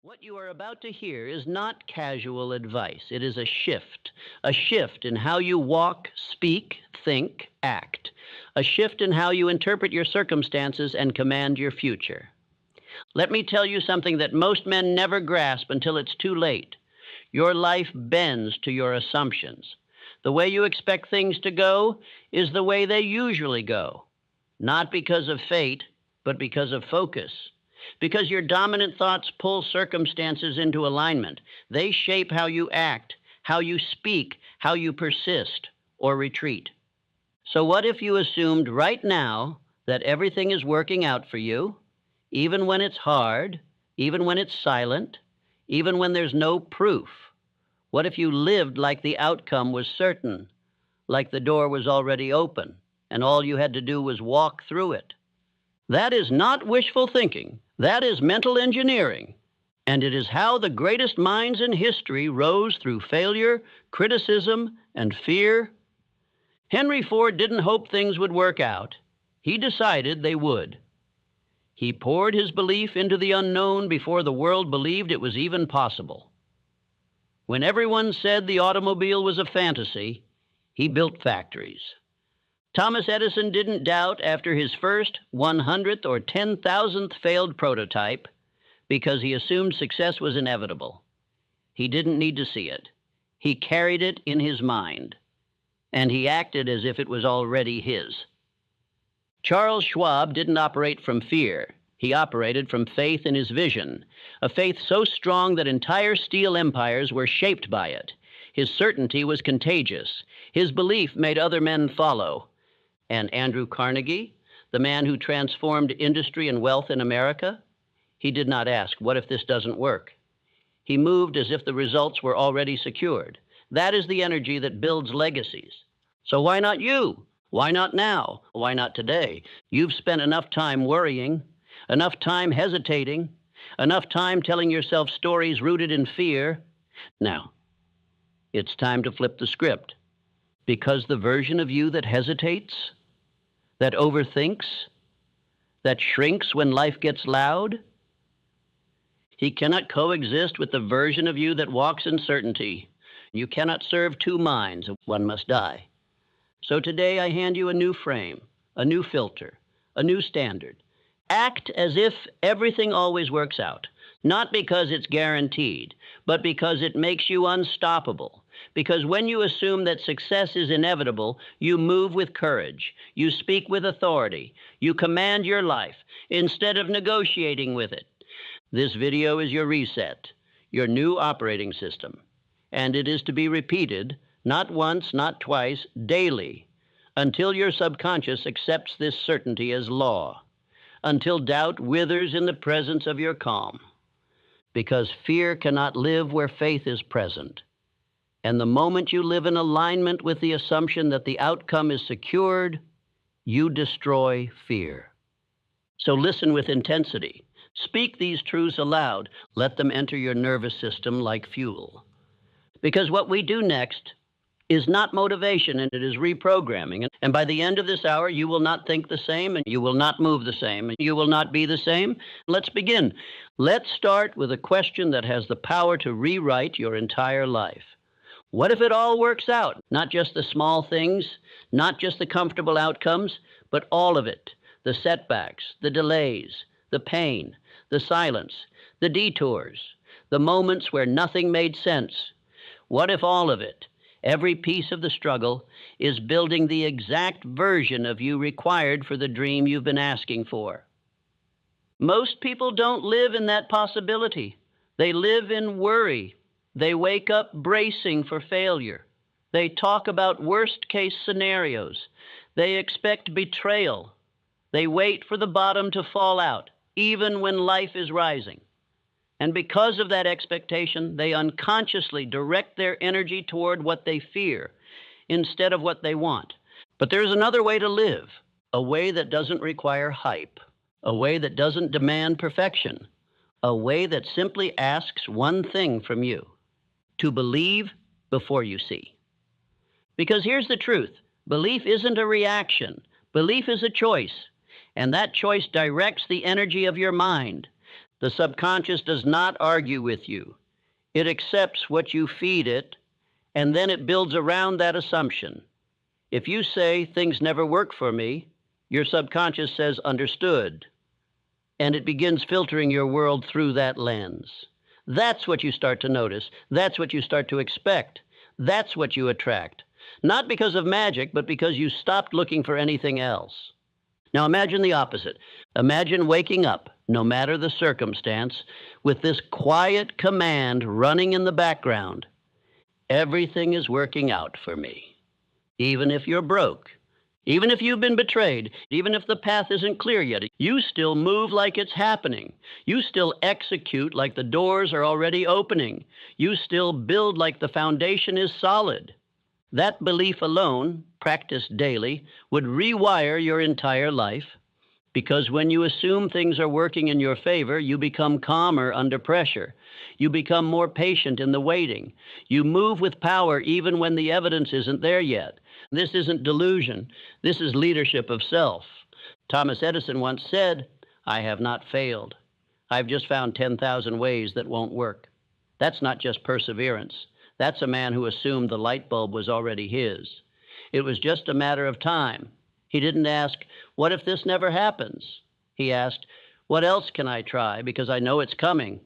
What you are about to hear is not casual advice. It is a shift in how you walk, speak, think, act, a shift in how you interpret your circumstances and command your future. Let me tell you something that most men never grasp until it's too late. Your life bends to your assumptions. The way you expect things to go is the way they usually go, not because of fate, but because of focus. Because your dominant thoughts pull circumstances into alignment. They shape how you act, how you speak, how you persist or retreat. So what if you assumed right now that everything is working out for you, even when it's hard, even when it's silent, even when there's no proof? What if you lived like the outcome was certain, like the door was already open, and all you had to do was walk through it? That is not wishful thinking. That is mental engineering. And it is how the greatest minds in history rose through failure, criticism, and fear. Henry Ford didn't hope things would work out. He decided they would. He poured his belief into the unknown before the world believed it was even possible. When everyone said the automobile was a fantasy, he built factories. Thomas Edison didn't doubt after his first 100th or 10,000th failed prototype because he assumed success was inevitable. He didn't need to see it. He carried it in his mind, and he acted as if it was already his. Charles Schwab didn't operate from fear. He operated from faith in his vision, a faith so strong that entire steel empires were shaped by it. His certainty was contagious. His belief made other men follow. And Andrew Carnegie, the man who transformed industry and wealth in America, he did not ask, what if this doesn't work? He moved as if the results were already secured. That is the energy that builds legacies. So why not you? Why not now? Why not today? You've spent enough time worrying, enough time hesitating, enough time telling yourself stories rooted in fear. Now, it's time to flip the script. Because the version of you that hesitates, that overthinks, that shrinks when life gets loud, he cannot coexist with the version of you that walks in certainty. You cannot serve two minds. One must die. So today I hand you a new frame, a new filter, a new standard. Act as if everything always works out, not because it's guaranteed, but because it makes you unstoppable. Because when you assume that success is inevitable, you move with courage, you speak with authority, you command your life instead of negotiating with it. This video is your reset, your new operating system, and it is to be repeated, not once, not twice, daily, until your subconscious accepts this certainty as law, until doubt withers in the presence of your calm. Because fear cannot live where faith is present. And the moment you live in alignment with the assumption that the outcome is secured, you destroy fear. So listen with intensity. Speak these truths aloud. Let them enter your nervous system like fuel. Because what we do next is not motivation, and it is reprogramming. And by the end of this hour, you will not think the same, and you will not move the same, and you will not be the same. Let's begin. Let's start with a question that has the power to rewrite your entire life. What if it all works out? Not just the small things, not just the comfortable outcomes, but all of it. The setbacks, the delays, the pain, the silence, the detours, the moments where nothing made sense. What if all of it, every piece of the struggle, is building the exact version of you required for the dream you've been asking for? Most people don't live in that possibility. They live in worry. They wake up bracing for failure. They talk about worst-case scenarios. They expect betrayal. They wait for the bottom to fall out, even when life is rising. And because of that expectation, they unconsciously direct their energy toward what they fear instead of what they want. But there's another way to live, a way that doesn't require hype, a way that doesn't demand perfection, a way that simply asks one thing from you: to believe before you see. Because here's the truth. Belief isn't a reaction. Belief is a choice. And that choice directs the energy of your mind. The subconscious does not argue with you. It accepts what you feed it, and then it builds around that assumption. If you say, things never work for me, your subconscious says, understood. And it begins filtering your world through that lens. That's what you start to notice. That's what you start to expect. That's what you attract. Not because of magic, but because you stopped looking for anything else. Now imagine the opposite. Imagine waking up, no matter the circumstance, with this quiet command running in the background. Everything is working out for me. Even if you're broke, even if you've been betrayed, even if the path isn't clear yet, you still move like it's happening. You still execute like the doors are already opening. You still build like the foundation is solid. That belief alone, practiced daily, would rewire your entire life, because when you assume things are working in your favor, you become calmer under pressure. You become more patient in the waiting. You move with power even when the evidence isn't there yet. This isn't delusion. This is leadership of self. Thomas Edison once said, "I have not failed. I've just found 10,000 ways that won't work." That's not just perseverance. That's a man who assumed the light bulb was already his. It was just a matter of time. He didn't ask, what if this never happens? He asked, what else can I try because I know it's coming?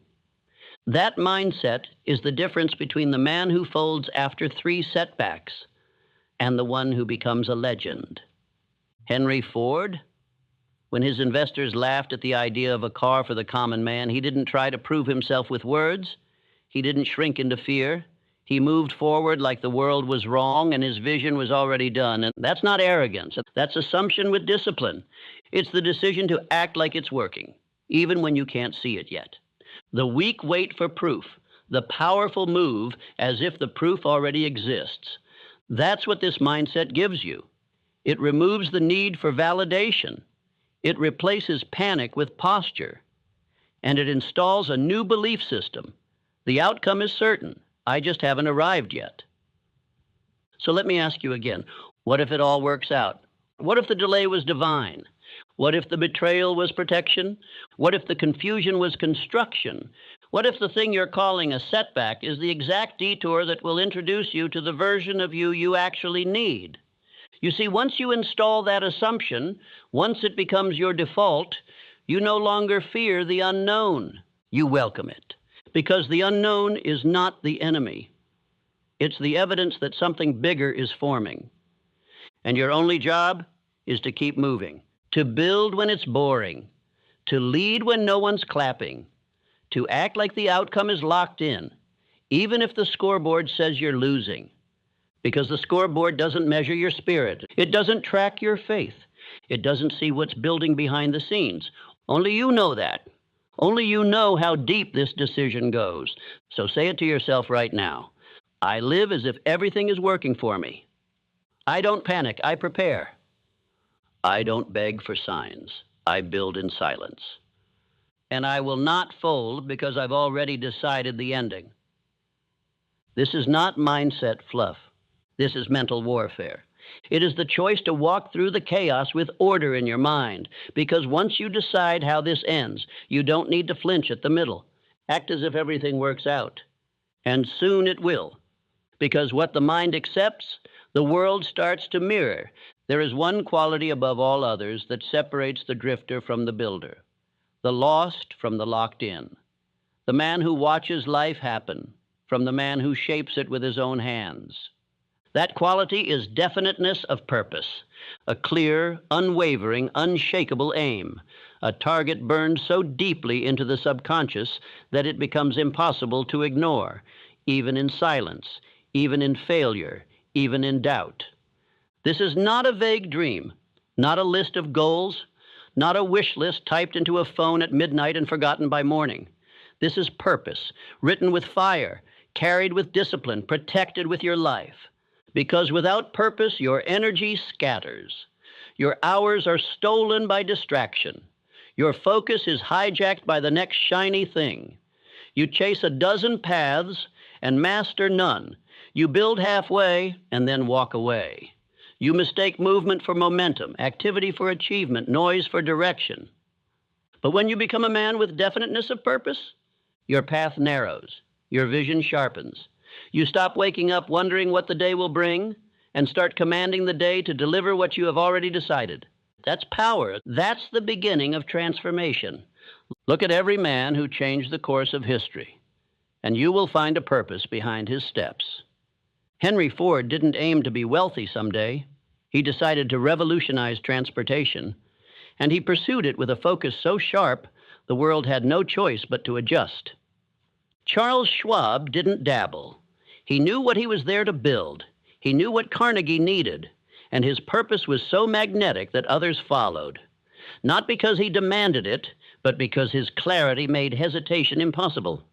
That mindset is the difference between the man who folds after 3 setbacks and the one who becomes a legend. Henry Ford, when his investors laughed at the idea of a car for the common man, he didn't try to prove himself with words. He didn't shrink into fear. He moved forward like the world was wrong and his vision was already done. And that's not arrogance. That's assumption with discipline. It's the decision to act like it's working, even when you can't see it yet. The weak wait for proof. The powerful move as if the proof already exists. That's what this mindset gives you. It removes the need for validation. It replaces panic with posture. And it installs a new belief system. The outcome is certain. I just haven't arrived yet. So let me ask you again, what if it all works out? What if the delay was divine? What if the betrayal was protection? What if the confusion was construction? What if the thing you're calling a setback is the exact detour that will introduce you to the version of you you actually need? You see, once you install that assumption, once it becomes your default, you no longer fear the unknown. You welcome it. Because the unknown is not the enemy. It's the evidence that something bigger is forming. And your only job is to keep moving, to build when it's boring, to lead when no one's clapping, to act like the outcome is locked in, even if the scoreboard says you're losing. Because the scoreboard doesn't measure your spirit. It doesn't track your faith. It doesn't see what's building behind the scenes. Only you know that. Only you know how deep this decision goes. So say it to yourself right now. I live as if everything is working for me. I don't panic, I prepare. I don't beg for signs. I build in silence. And I will not fold because I've already decided the ending. This is not mindset fluff. This is mental warfare. It is the choice to walk through the chaos with order in your mind, because once you decide how this ends, you don't need to flinch at the middle. Act as if everything works out. And soon it will, because what the mind accepts, the world starts to mirror. There is one quality above all others that separates the drifter from the builder, the lost from the locked in, the man who watches life happen from the man who shapes it with his own hands. That quality is definiteness of purpose, a clear, unwavering, unshakable aim, a target burned so deeply into the subconscious that it becomes impossible to ignore, even in silence, even in failure, even in doubt. This is not a vague dream, not a list of goals, not a wish list typed into a phone at midnight and forgotten by morning. This is purpose, written with fire, carried with discipline, protected with your life. Because without purpose, your energy scatters. Your hours are stolen by distraction. Your focus is hijacked by the next shiny thing. You chase a dozen paths and master none. You build halfway and then walk away. You mistake movement for momentum, activity for achievement, noise for direction. But when you become a man with definiteness of purpose, your path narrows, your vision sharpens. You stop waking up wondering what the day will bring and start commanding the day to deliver what you have already decided. That's power. That's the beginning of transformation. Look at every man who changed the course of history, and you will find a purpose behind his steps. Henry Ford didn't aim to be wealthy someday. He decided to revolutionize transportation, and he pursued it with a focus so sharp the world had no choice but to adjust. Charles Schwab didn't dabble. He knew what he was there to build. He knew what Carnegie needed, and his purpose was so magnetic that others followed. Not because he demanded it, but because his clarity made hesitation impossible.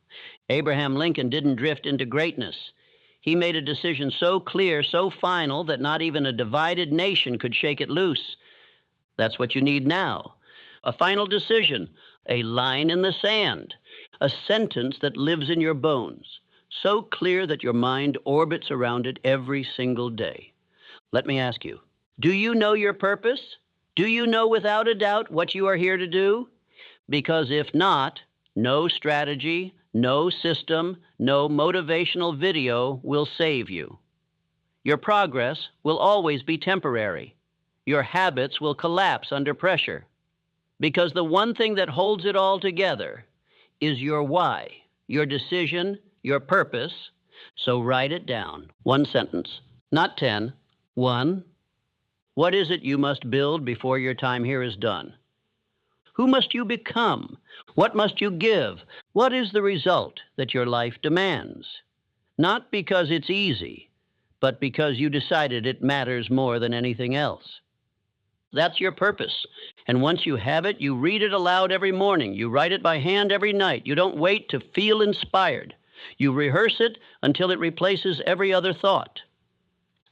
Abraham Lincoln didn't drift into greatness. He made a decision so clear, so final, that not even a divided nation could shake it loose. That's what you need now. A final decision, a line in the sand, a sentence that lives in your bones, so clear that your mind orbits around it every single day. Let me ask you, do you know your purpose? Do you know without a doubt what you are here to do? Because if not, no strategy, no system, no motivational video will save you. Your progress will always be temporary. Your habits will collapse under pressure. Because the one thing that holds it all together is your why, your decision, your purpose. So write it down. One sentence, not 10. 1. What is it you must build before your time here is done? Who must you become? What must you give? What is the result that your life demands? Not because it's easy, but because you decided it matters more than anything else. That's your purpose. And once you have it, you read it aloud every morning. You write it by hand every night. You don't wait to feel inspired. You rehearse it until it replaces every other thought.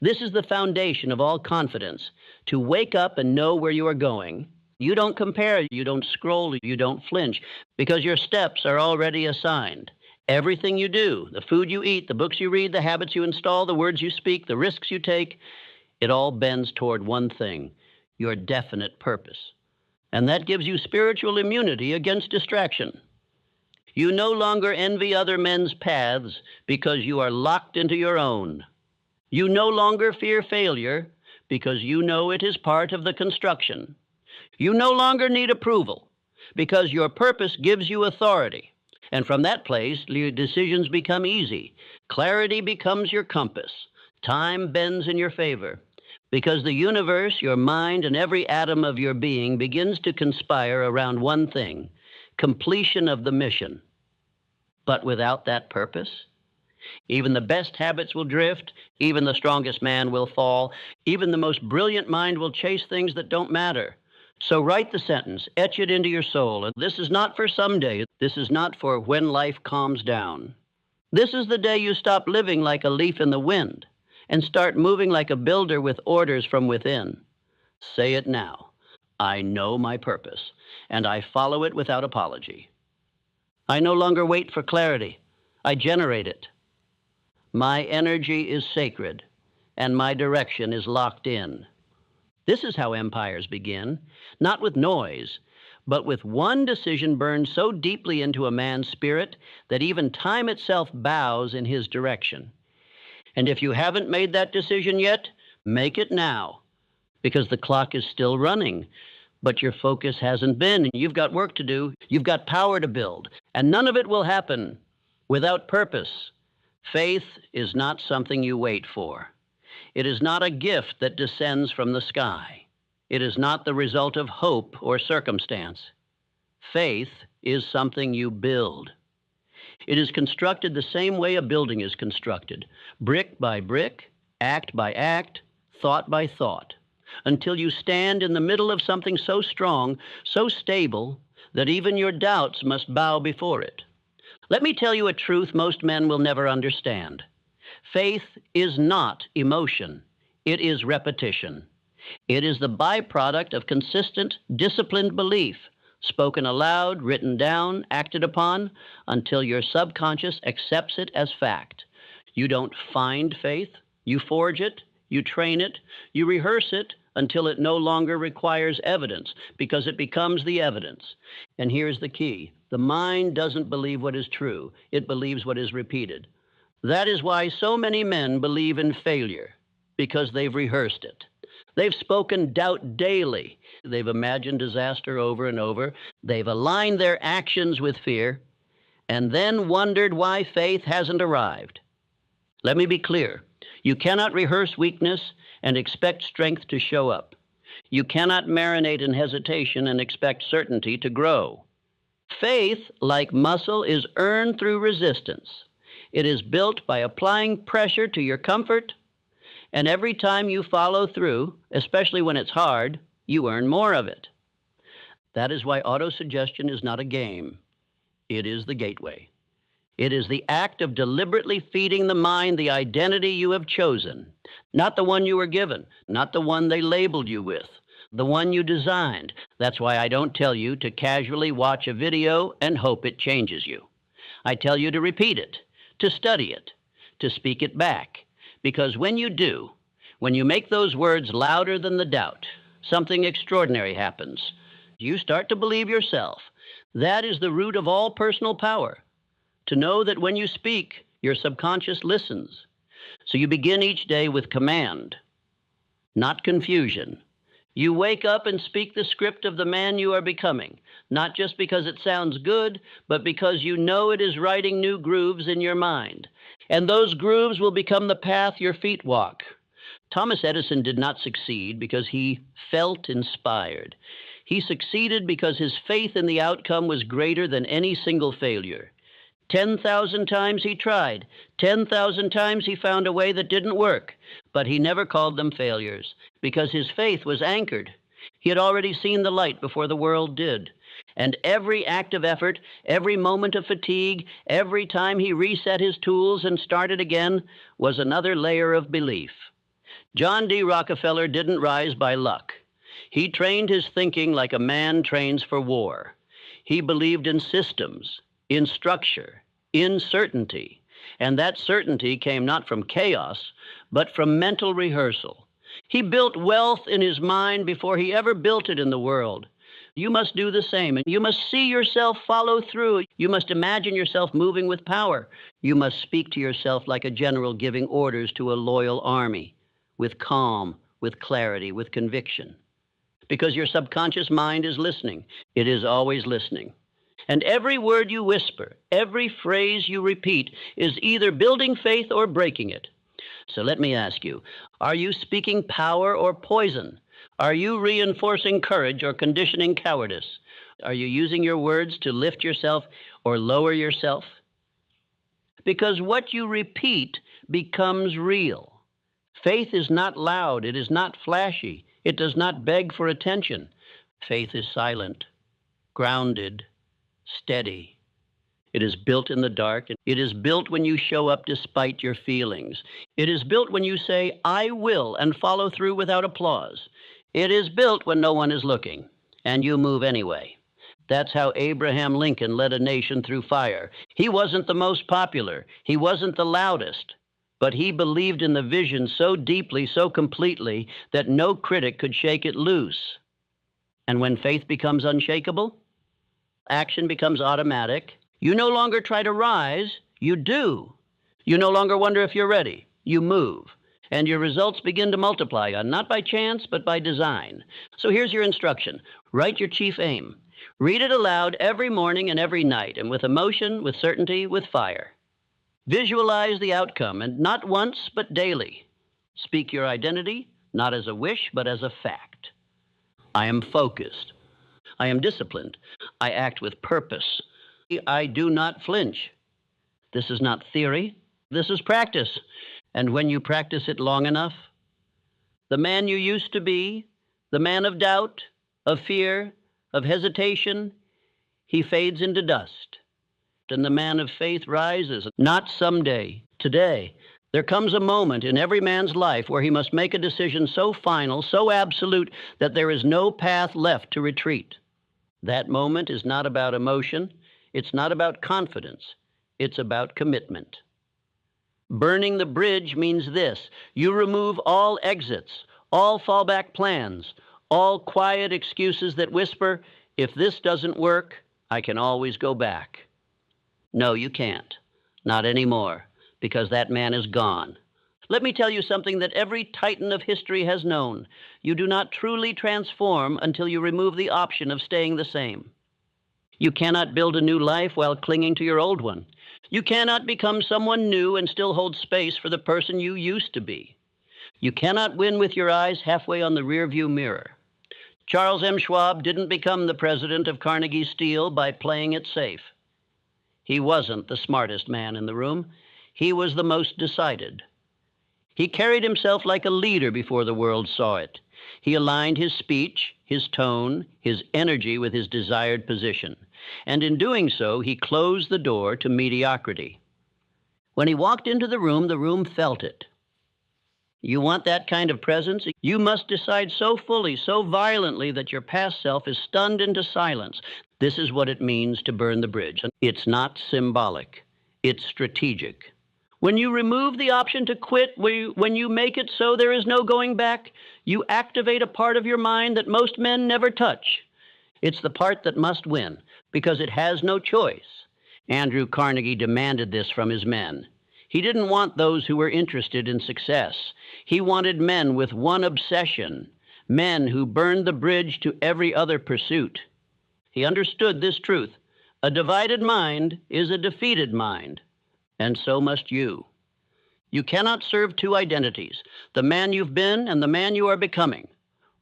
This is the foundation of all confidence, to wake up and know where you are going. You don't compare, you don't scroll, you don't flinch, because your steps are already assigned. Everything you do, the food you eat, the books you read, the habits you install, the words you speak, the risks you take, it all bends toward one thing, your definite purpose. And that gives you spiritual immunity against distraction. You no longer envy other men's paths because you are locked into your own. You no longer fear failure because you know it is part of the construction. You no longer need approval because your purpose gives you authority. And from that place, your decisions become easy. Clarity becomes your compass. Time bends in your favor because the universe, your mind, and every atom of your being begins to conspire around one thing, completion of the mission. But without that purpose, even the best habits will drift, even the strongest man will fall, even the most brilliant mind will chase things that don't matter. So write the sentence, etch it into your soul. This is not for someday. This is not for when life calms down. This is the day you stop living like a leaf in the wind and start moving like a builder with orders from within. Say it now. I know my purpose, and I follow it without apology. I no longer wait for clarity. I generate it. My energy is sacred, and my direction is locked in. This is how empires begin, not with noise, but with one decision burned so deeply into a man's spirit that even time itself bows in his direction. And if you haven't made that decision yet, make it now, because the clock is still running, but your focus hasn't been. You've got work to do. You've got power to build, and none of it will happen without purpose. Faith is not something you wait for. It is not a gift that descends from the sky. It is not the result of hope or circumstance. Faith is something you build. It is constructed the same way a building is constructed, brick by brick, act by act, thought by thought, until you stand in the middle of something so strong, so stable, that even your doubts must bow before it. Let me tell you a truth most men will never understand. Faith is not emotion. It is repetition. It is the byproduct of consistent, disciplined belief, spoken aloud, written down, acted upon, until your subconscious accepts it as fact. You don't find faith. You forge it. You train it. You rehearse it until it no longer requires evidence, because it becomes the evidence. And here's the key. The mind doesn't believe what is true. It believes what is repeated. That is why so many men believe in failure, because they've rehearsed it. They've spoken doubt daily. They've imagined disaster over and over. They've aligned their actions with fear, and then wondered why faith hasn't arrived. Let me be clear. You cannot rehearse weakness and expect strength to show up. You cannot marinate in hesitation and expect certainty to grow. Faith, like muscle, is earned through resistance. It is built by applying pressure to your comfort, and every time you follow through, especially when it's hard, you earn more of it. That is why autosuggestion is not a game. It is the gateway. It is the act of deliberately feeding the mind the identity you have chosen, not the one you were given, not the one they labeled you with, the one you designed. That's why I don't tell you to casually watch a video and hope it changes you. I tell you to repeat it, to study it, to speak it back. Because when you do, when you make those words louder than the doubt, something extraordinary happens. You start to believe yourself. That is the root of all personal power. To know that when you speak, your subconscious listens. So you begin each day with command, not confusion. You wake up and speak the script of the man you are becoming, not just because it sounds good, but because you know it is writing new grooves in your mind. And those grooves will become the path your feet walk. Thomas Edison did not succeed because he felt inspired. He succeeded because his faith in the outcome was greater than any single failure. 10,000 times he tried. 10,000 times he found a way that didn't work, but he never called them failures because his faith was anchored. He had already seen the light before the world did. And every act of effort, every moment of fatigue, every time he reset his tools and started again was another layer of belief. John D. Rockefeller didn't rise by luck. He trained his thinking like a man trains for war. He believed in systems, in structure, in certainty. And that certainty came not from chaos, but from mental rehearsal. He built wealth in his mind before he ever built it in the world. You must do the same. You must see yourself follow through. You must imagine yourself moving with power. You must speak to yourself like a general giving orders to a loyal army, with calm, with clarity, with conviction. Because your subconscious mind is listening. It is always listening. And every word you whisper, every phrase you repeat is either building faith or breaking it. So let me ask you, are you speaking power or poison? Are you reinforcing courage or conditioning cowardice? Are you using your words to lift yourself or lower yourself? Because what you repeat becomes real. Faith is not loud. It is not flashy. It does not beg for attention. Faith is silent, grounded, steady. It is built in the dark. It is built when you show up despite your feelings. It is built when you say, I will, and follow through without applause. It is built when no one is looking, and you move anyway. That's how Abraham Lincoln led a nation through fire. He wasn't the most popular. He wasn't the loudest. But he believed in the vision so deeply, so completely, that no critic could shake it loose. And when faith becomes unshakable, action becomes automatic. You no longer try to rise, you do. You no longer wonder if you're ready, you move. And your results begin to multiply, not by chance, but by design. So here's your instruction. Write your chief aim. Read it aloud every morning and every night, and with emotion, with certainty, with fire. Visualize the outcome, and not once, but daily. Speak your identity, not as a wish, but as a fact. I am focused. I am disciplined. I act with purpose. I do not flinch. This is not theory. This is practice. And when you practice it long enough, the man you used to be, the man of doubt, of fear, of hesitation, he fades into dust. And the man of faith rises, not someday, today. There comes a moment in every man's life where he must make a decision so final, so absolute, that there is no path left to retreat. That moment is not about emotion. It's not about confidence. It's about commitment. Burning the bridge means this. You remove all exits, all fallback plans, all quiet excuses that whisper, if this doesn't work, I can always go back. No, you can't. Not anymore, because that man is gone. Let me tell you something that every titan of history has known. You do not truly transform until you remove the option of staying the same. You cannot build a new life while clinging to your old one. You cannot become someone new and still hold space for the person you used to be. You cannot win with your eyes halfway on the rearview mirror. Charles M. Schwab didn't become the president of Carnegie Steel by playing it safe. He wasn't the smartest man in the room. He was the most decided. He carried himself like a leader before the world saw it. He aligned his speech, his tone, his energy with his desired position. And in doing so, he closed the door to mediocrity. When he walked into the room felt it. You want that kind of presence? You must decide so fully, so violently that your past self is stunned into silence. This is what it means to burn the bridge. It's not symbolic. It's strategic. When you remove the option to quit, when you make it so there is no going back, you activate a part of your mind that most men never touch. It's the part that must win, because it has no choice. Andrew Carnegie demanded this from his men. He didn't want those who were interested in success. He wanted men with one obsession, men who burned the bridge to every other pursuit. He understood this truth. A divided mind is a defeated mind, and so must you. You cannot serve two identities, the man you've been and the man you are becoming.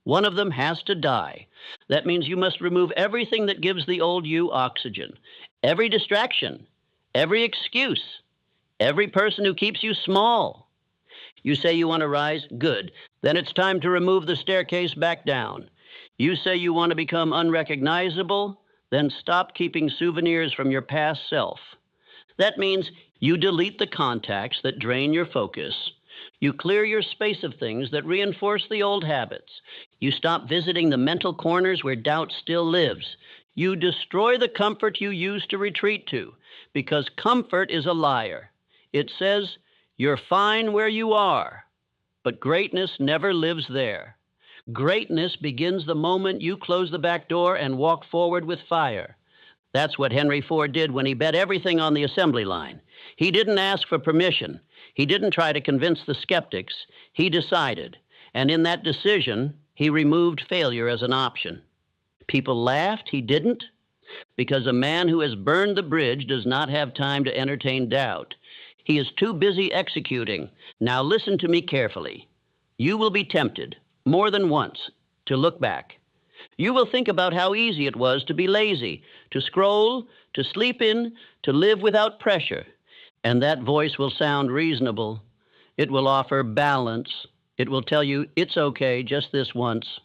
One of them has to die. That means you must remove everything that gives the old you oxygen, every distraction, every excuse, every person who keeps you small. You say you want to rise? Good. Then it's time to remove the staircase back down. You say you want to become unrecognizable? Then stop keeping souvenirs from your past self. That means you delete the contacts that drain your focus. You clear your space of things that reinforce the old habits. You stop visiting the mental corners where doubt still lives. You destroy the comfort you used to retreat to, because comfort is a liar. It says, you're fine where you are, but greatness never lives there. Greatness begins the moment you close the back door and walk forward with fire. That's what Henry Ford did when he bet everything on the assembly line. He didn't ask for permission. He didn't try to convince the skeptics. He decided. And in that decision, he removed failure as an option. People laughed. He didn't. Because a man who has burned the bridge does not have time to entertain doubt. He is too busy executing. Now listen to me carefully. You will be tempted, more than once, to look back. You will think about how easy it was to be lazy, to scroll, to sleep in, to live without pressure. And that voice will sound reasonable. It will offer balance. It will tell you, it's okay, just this once.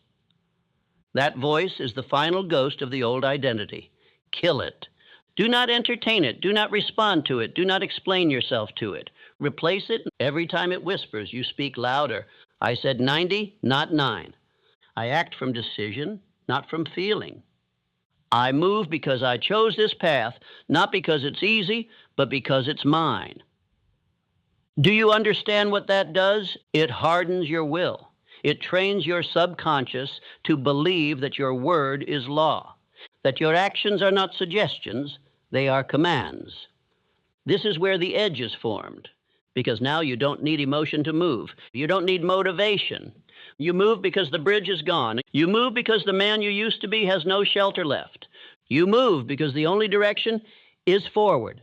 That voice is the final ghost of the old identity. Kill it. Do not entertain it. Do not respond to it. Do not explain yourself to it. Replace it. Every time it whispers, you speak louder. I said 90, not 9. I act from decision, not from feeling. I move because I chose this path, not because it's easy, but because it's mine. Do you understand what that does? It hardens your will. It trains your subconscious to believe that your word is law, that your actions are not suggestions, they are commands. This is where the edge is formed, because now you don't need emotion to move. You don't need motivation. You move because the bridge is gone. You move because the man you used to be has no shelter left. You move because the only direction is forward.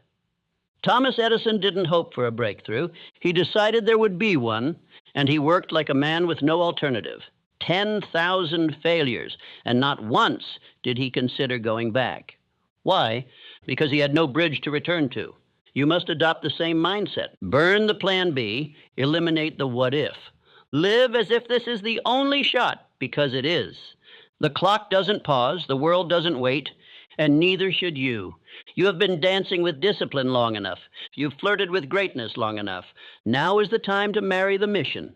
Thomas Edison didn't hope for a breakthrough. He decided there would be one, and he worked like a man with no alternative. 10,000 failures, and not once did he consider going back. Why? Because he had no bridge to return to. You must adopt the same mindset. Burn the plan B, eliminate the what if. Live as if this is the only shot, because it is. The clock doesn't pause, the world doesn't wait, and neither should you. You have been dancing with discipline long enough. You've flirted with greatness long enough. Now is the time to marry the mission.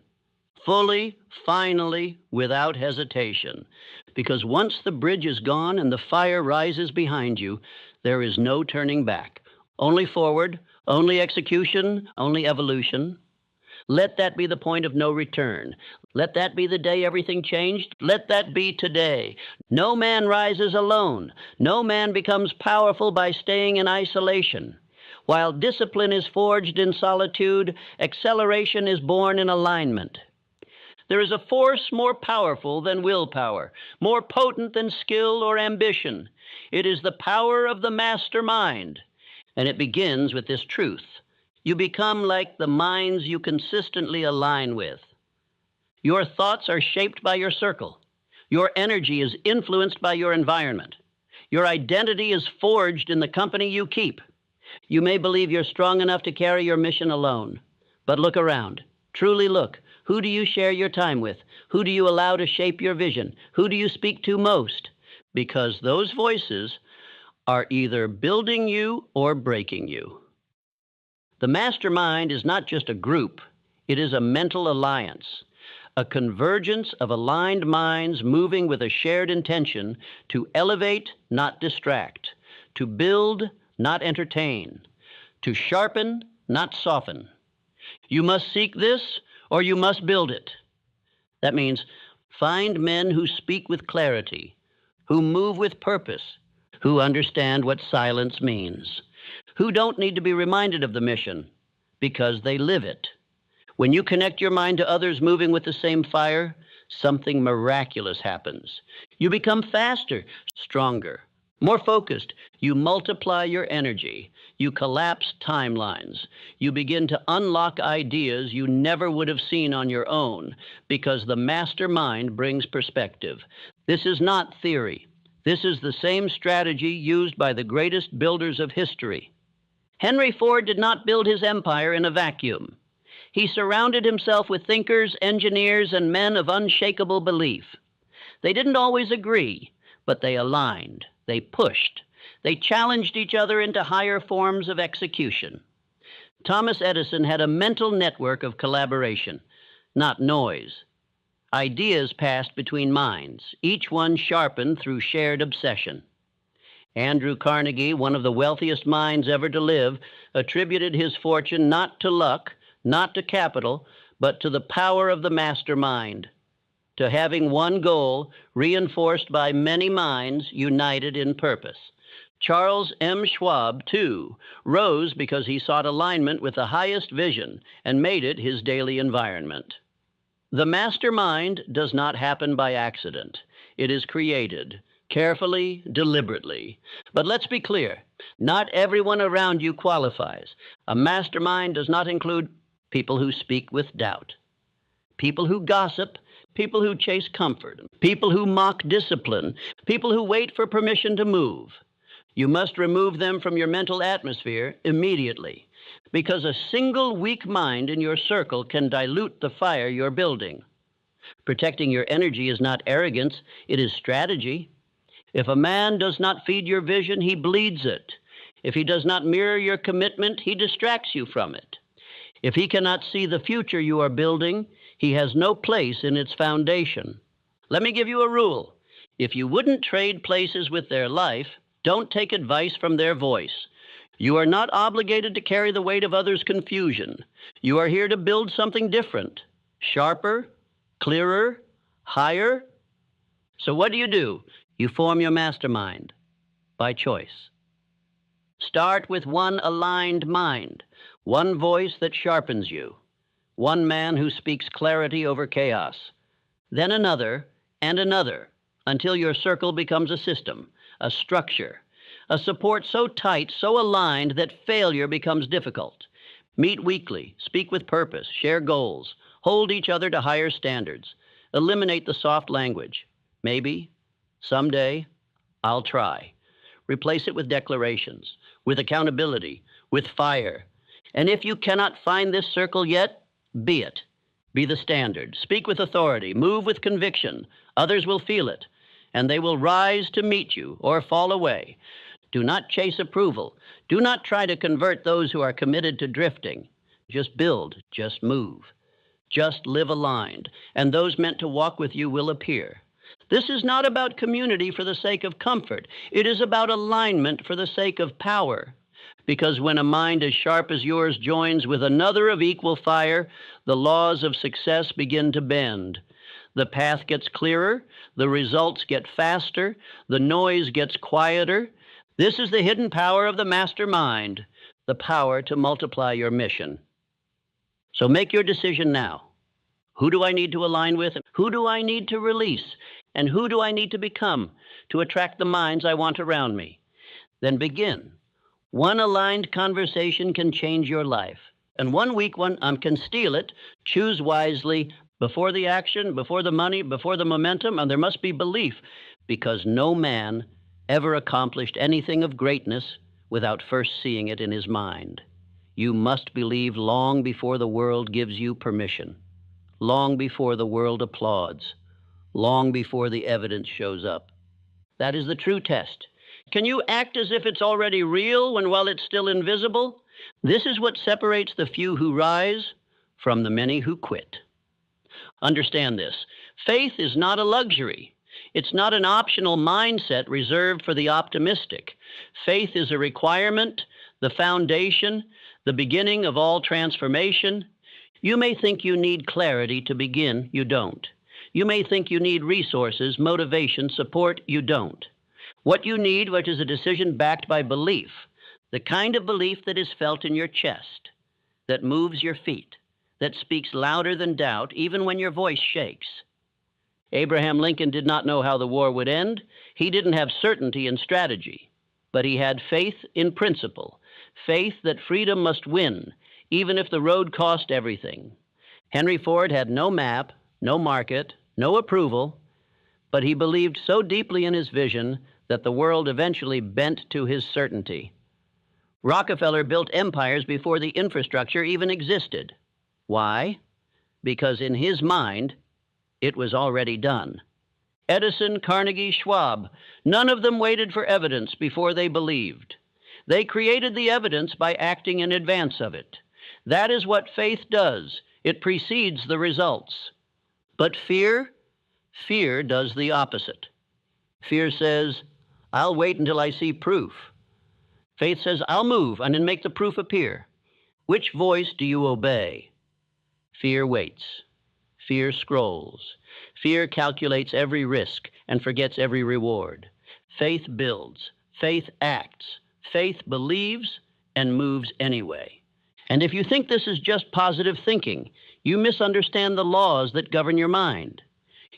Fully, finally, without hesitation. Because once the bridge is gone and the fire rises behind you, there is no turning back. Only forward, only execution, only evolution. Let that be the point of no return. Let that be the day everything changed. Let that be today. No man rises alone. No man becomes powerful by staying in isolation. While discipline is forged in solitude, acceleration is born in alignment. There is a force more powerful than willpower, more potent than skill or ambition. It is the power of the mastermind, and it begins with this truth. You become like the minds you consistently align with. Your thoughts are shaped by your circle. Your energy is influenced by your environment. Your identity is forged in the company you keep. You may believe you're strong enough to carry your mission alone, but look around. Truly look. Who do you share your time with? Who do you allow to shape your vision? Who do you speak to most? Because those voices are either building you or breaking you. The mastermind is not just a group, it is a mental alliance, a convergence of aligned minds moving with a shared intention to elevate, not distract, to build, not entertain, to sharpen, not soften. You must seek this, or you must build it. That means find men who speak with clarity, who move with purpose, who understand what silence means, who don't need to be reminded of the mission because they live it. When you connect your mind to others moving with the same fire, something miraculous happens. You become faster, stronger, more focused. You multiply your energy. You collapse timelines. You begin to unlock ideas you never would have seen on your own because the mastermind brings perspective. This is not theory. This is the same strategy used by the greatest builders of history. Henry Ford did not build his empire in a vacuum. He surrounded himself with thinkers, engineers, and men of unshakable belief. They didn't always agree, but they aligned. They pushed. They challenged each other into higher forms of execution. Thomas Edison had a mental network of collaboration, not noise. Ideas passed between minds, each one sharpened through shared obsession. Andrew Carnegie, one of the wealthiest minds ever to live, attributed his fortune not to luck, not to capital, but to the power of the mastermind, to having one goal reinforced by many minds united in purpose. Charles M. Schwab, too, rose because he sought alignment with the highest vision and made it his daily environment. The mastermind does not happen by accident. It is created carefully, deliberately. But let's be clear, not everyone around you qualifies. A mastermind does not include people who speak with doubt, people who gossip, people who chase comfort, people who mock discipline, people who wait for permission to move. You must remove them from your mental atmosphere immediately, because a single weak mind in your circle can dilute the fire you're building. Protecting your energy is not arrogance, it is strategy. If a man does not feed your vision, he bleeds it. If he does not mirror your commitment, he distracts you from it. If he cannot see the future you are building, he has no place in its foundation. Let me give you a rule. If you wouldn't trade places with their life, don't take advice from their voice. You are not obligated to carry the weight of others' confusion. You are here to build something different, sharper, clearer, higher. So what do? You form your mastermind by choice. Start with one aligned mind, one voice that sharpens you, one man who speaks clarity over chaos, then another and another, until your circle becomes a system, a structure, a support so tight, so aligned that failure becomes difficult. Meet weekly, speak with purpose, share goals, hold each other to higher standards, eliminate the soft language. Maybe, someday, I'll try. Replace it with declarations, with accountability, with fire. And if you cannot find this circle yet, be it. Be the standard. Speak with authority. Move with conviction. Others will feel it, and they will rise to meet you or fall away. Do not chase approval. Do not try to convert those who are committed to drifting. Just build. Just move. Just live aligned, and those meant to walk with you will appear. This is not about community for the sake of comfort. It is about alignment for the sake of power. Because when a mind as sharp as yours joins with another of equal fire, the laws of success begin to bend. The path gets clearer, the results get faster, the noise gets quieter. This is the hidden power of the master mind, the power to multiply your mission. So make your decision now. Who do I need to align with? Who do I need to release? And who do I need to become to attract the minds I want around me? Then begin. One aligned conversation can change your life. And one weak one can steal it. Choose wisely before the action, before the money, before the momentum, and there must be belief, because no man ever accomplished anything of greatness without first seeing it in his mind. You must believe long before the world gives you permission, long before the world applauds, long before the evidence shows up. That is the true test. Can you act as if it's already real while it's still invisible? This is what separates the few who rise from the many who quit. Understand this. Faith is not a luxury. It's not an optional mindset reserved for the optimistic. Faith is a requirement, the foundation, the beginning of all transformation. You may think you need clarity to begin. You don't. You may think you need resources, motivation, support. You don't. What you need, which is a decision backed by belief, the kind of belief that is felt in your chest, that moves your feet, that speaks louder than doubt, even when your voice shakes. Abraham Lincoln did not know how the war would end. He didn't have certainty in strategy, but he had faith in principle, faith that freedom must win, even if the road cost everything. Henry Ford had no map, no market, no approval, but he believed so deeply in his vision that the world eventually bent to his certainty. Rockefeller built empires before the infrastructure even existed. Why? Because in his mind, it was already done. Edison, Carnegie, Schwab, none of them waited for evidence before they believed. They created the evidence by acting in advance of it. That is what faith does. It precedes the results. But fear does the opposite. Fear says, I'll wait until I see proof. Faith says, I'll move and then make the proof appear. Which voice do you obey? Fear waits. Fear scrolls. Fear calculates every risk and forgets every reward. Faith builds. Faith acts. Faith believes and moves anyway. And if you think this is just positive thinking, you misunderstand the laws that govern your mind.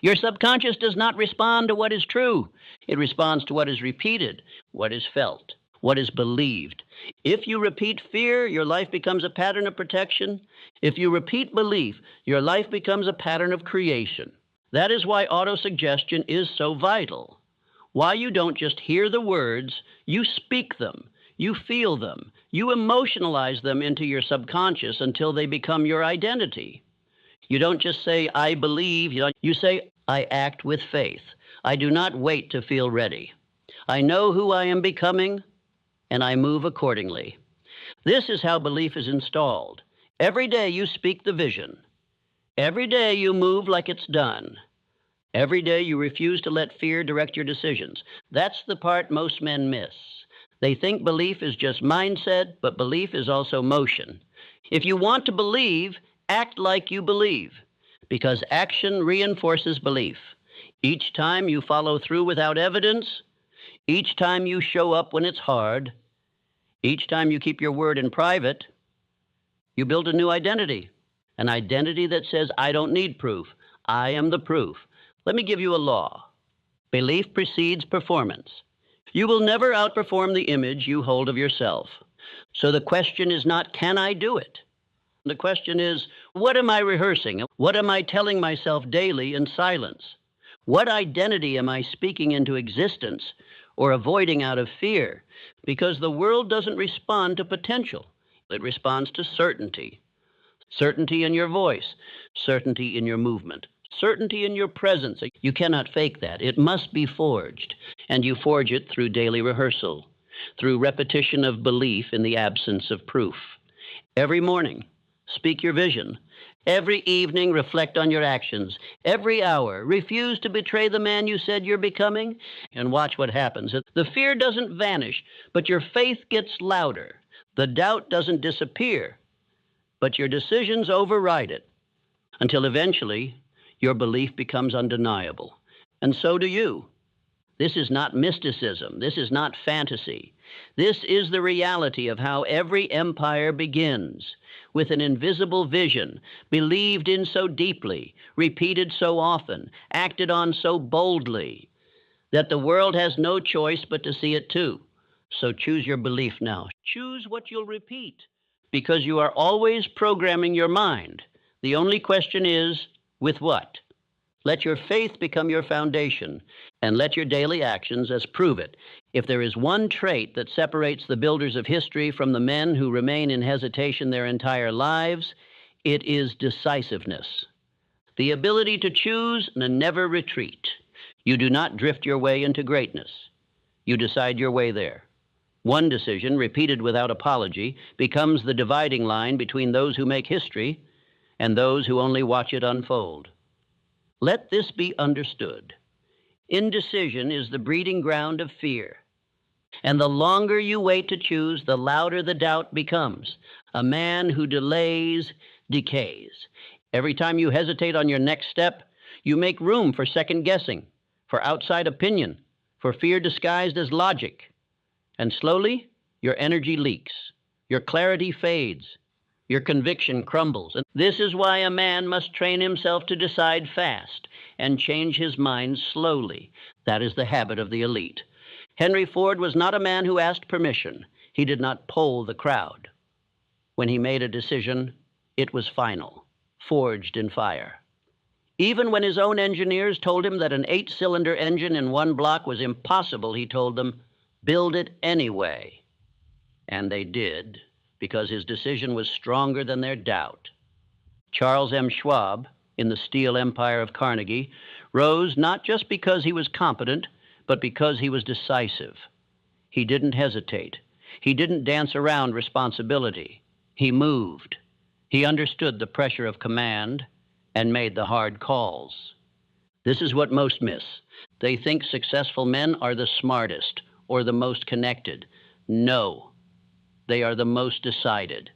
Your subconscious does not respond to what is true. It responds to what is repeated, what is felt, what is believed. If you repeat fear, your life becomes a pattern of protection. If you repeat belief, your life becomes a pattern of creation. That is why autosuggestion is so vital. Why you don't just hear the words, you speak them, you feel them, you emotionalize them into your subconscious until they become your identity. You don't just say, I believe. You say, I act with faith. I do not wait to feel ready. I know who I am becoming, and I move accordingly. This is how belief is installed. Every day you speak the vision. Every day you move like it's done. Every day you refuse to let fear direct your decisions. That's the part most men miss. They think belief is just mindset, but belief is also motion. If you want to believe, act like you believe, because action reinforces belief. Each time you follow through without evidence, each time you show up when it's hard, each time you keep your word in private, you build a new identity, an identity that says, I don't need proof. I am the proof. Let me give you a law. Belief precedes performance. You will never outperform the image you hold of yourself. So the question is not, can I do it? The question is, what am I rehearsing? What am I telling myself daily in silence? What identity am I speaking into existence or avoiding out of fear? Because the world doesn't respond to potential. It responds to certainty. Certainty in your voice, certainty in your movement, certainty in your presence. You cannot fake that. It must be forged. And you forge it through daily rehearsal, through repetition of belief in the absence of proof. Every morning, speak your vision. Every evening, reflect on your actions. Every hour, refuse to betray the man you said you're becoming, and watch what happens. The fear doesn't vanish, but your faith gets louder. The doubt doesn't disappear, but your decisions override it until eventually your belief becomes undeniable. And so do you. This is not mysticism. This is not fantasy. This is the reality of how every empire begins, with an invisible vision, believed in so deeply, repeated so often, acted on so boldly, that the world has no choice but to see it too. So choose your belief now. Choose what you'll repeat, because you are always programming your mind. The only question is, with what? Let your faith become your foundation, and let your daily actions as prove it. If there is one trait that separates the builders of history from the men who remain in hesitation their entire lives, it is decisiveness. The ability to choose and never retreat. You do not drift your way into greatness. You decide your way there. One decision, repeated without apology, becomes the dividing line between those who make history and those who only watch it unfold. Let this be understood. Indecision is the breeding ground of fear. And the longer you wait to choose, the louder the doubt becomes. A man who delays decays. Every time you hesitate on your next step, you make room for second guessing, for outside opinion, for fear disguised as logic. And slowly, your energy leaks, your clarity fades, your conviction crumbles. And this is why a man must train himself to decide fast and change his mind slowly. That is the habit of the elite. Henry Ford was not a man who asked permission. He did not poll the crowd. When he made a decision, it was final, forged in fire. Even when his own engineers told him that an 8-cylinder engine in one block was impossible, he told them, build it anyway. And they did, because his decision was stronger than their doubt. Charles M. Schwab, in the steel empire of Carnegie, rose not just because he was competent, but because he was decisive. He didn't hesitate. He didn't dance around responsibility. He moved. He understood the pressure of command and made the hard calls. This is what most miss. They think successful men are the smartest or the most connected. No, they are the most decided.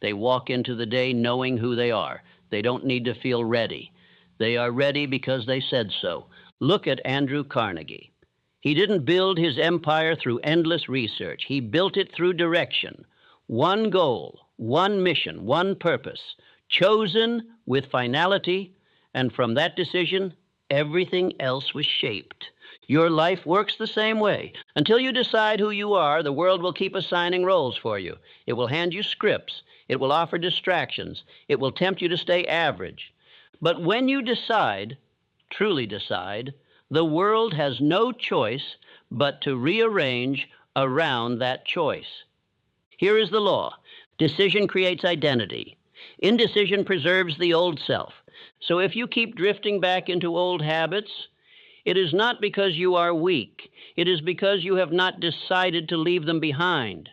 They walk into the day knowing who they are. They don't need to feel ready. They are ready because they said so. Look at Andrew Carnegie. He didn't build his empire through endless research. He built it through direction. One goal, one mission, one purpose, chosen with finality, and from that decision, everything else was shaped. Your life works the same way. Until you decide who you are, the world will keep assigning roles for you. It will hand you scripts. It will offer distractions. It will tempt you to stay average. But when you decide, truly decide, the world has no choice but to rearrange around that choice. Here is the law. Decision creates identity. Indecision preserves the old self. So if you keep drifting back into old habits, it is not because you are weak. It is because you have not decided to leave them behind.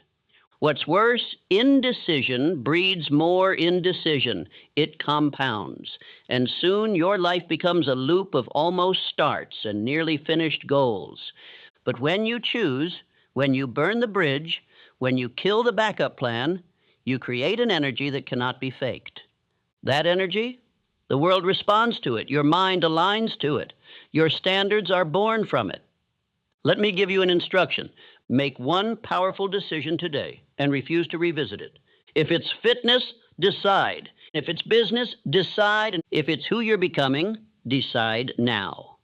What's worse, indecision breeds more indecision. It compounds. And soon your life becomes a loop of almost starts and nearly finished goals. But when you choose, when you burn the bridge, when you kill the backup plan, you create an energy that cannot be faked. That energy, the world responds to it. Your mind aligns to it. Your standards are born from it. Let me give you an instruction. Make one powerful decision today and refuse to revisit it. If it's fitness, decide. If it's business, decide. And if it's who you're becoming, decide now.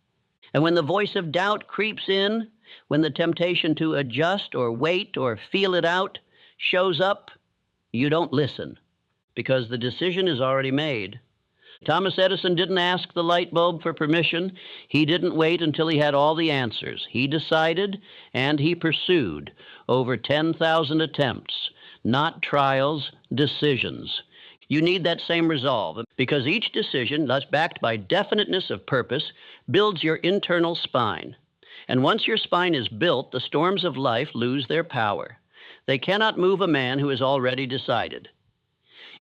And when the voice of doubt creeps in, when the temptation to adjust or wait or feel it out shows up, you don't listen, because the decision is already made. Thomas Edison didn't ask the light bulb for permission. He didn't wait until he had all the answers. He decided, and he pursued over 10,000 attempts, not trials, decisions. You need that same resolve, because each decision, thus backed by definiteness of purpose, builds your internal spine. And once your spine is built, the storms of life lose their power. They cannot move a man who has already decided.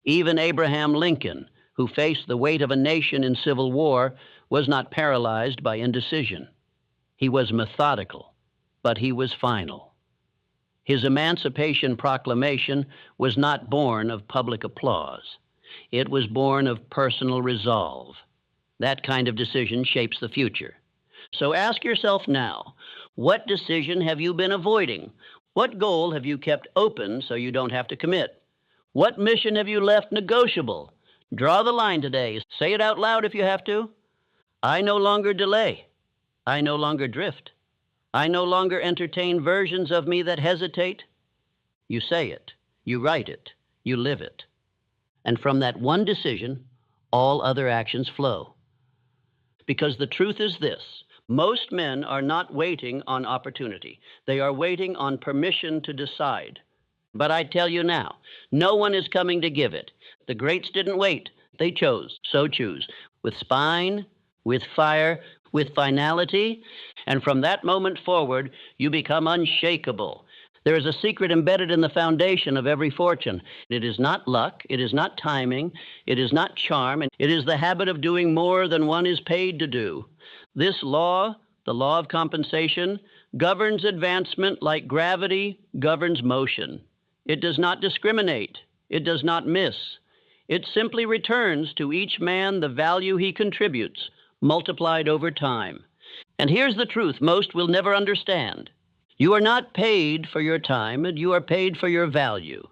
Even Abraham Lincoln, who faced the weight of a nation in civil war, was not paralyzed by indecision. He was methodical, but he was final. His Emancipation Proclamation was not born of public applause. It was born of personal resolve. That kind of decision shapes the future. So ask yourself now, what decision have you been avoiding? What goal have you kept open so you don't have to commit? What mission have you left negotiable? Draw the line today. Say it out loud if you have to. I no longer delay. I no longer drift. I no longer entertain versions of me that hesitate. You say it. You write it. You live it. And from that one decision, all other actions flow. Because the truth is this: most men are not waiting on opportunity. They are waiting on permission to decide. But I tell you now, no one is coming to give it. The greats didn't wait. They chose. So choose. With spine, with fire, with finality. And from that moment forward, you become unshakable. There is a secret embedded in the foundation of every fortune. It is not luck. It is not timing. It is not charm. It is the habit of doing more than one is paid to do. This law, the law of compensation, governs advancement like gravity governs motion. It does not discriminate. It does not miss. It simply returns to each man the value he contributes, multiplied over time. And here's the truth most will never understand. You are not paid for your time, and you are paid for your value.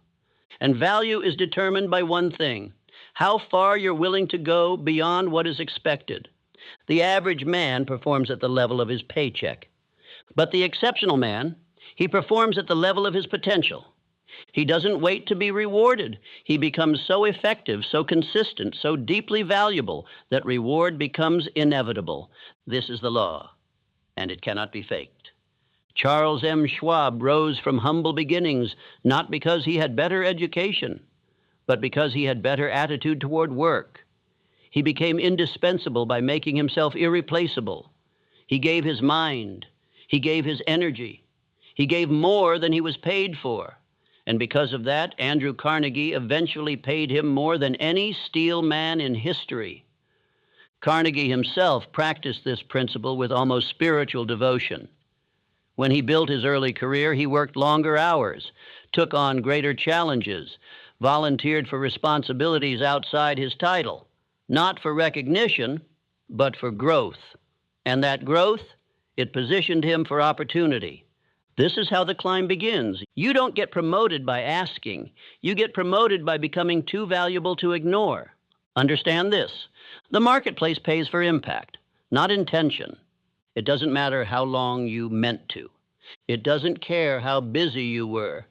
And value is determined by one thing: how far you're willing to go beyond what is expected. The average man performs at the level of his paycheck. But the exceptional man, he performs at the level of his potential. He doesn't wait to be rewarded. He becomes so effective, so consistent, so deeply valuable that reward becomes inevitable. This is the law, and it cannot be faked. Charles M. Schwab rose from humble beginnings, not because he had better education, but because he had better attitude toward work. He became indispensable by making himself irreplaceable. He gave his mind. He gave his energy. He gave more than he was paid for. And because of that, Andrew Carnegie eventually paid him more than any steel man in history. Carnegie himself practiced this principle with almost spiritual devotion. When he built his early career, he worked longer hours, took on greater challenges, volunteered for responsibilities outside his title, not for recognition, but for growth. And that growth, it positioned him for opportunity. This is how the climb begins. You don't get promoted by asking. You get promoted by becoming too valuable to ignore. Understand this: the marketplace pays for impact, not intention. It doesn't matter how long you meant to. It doesn't care how busy you were.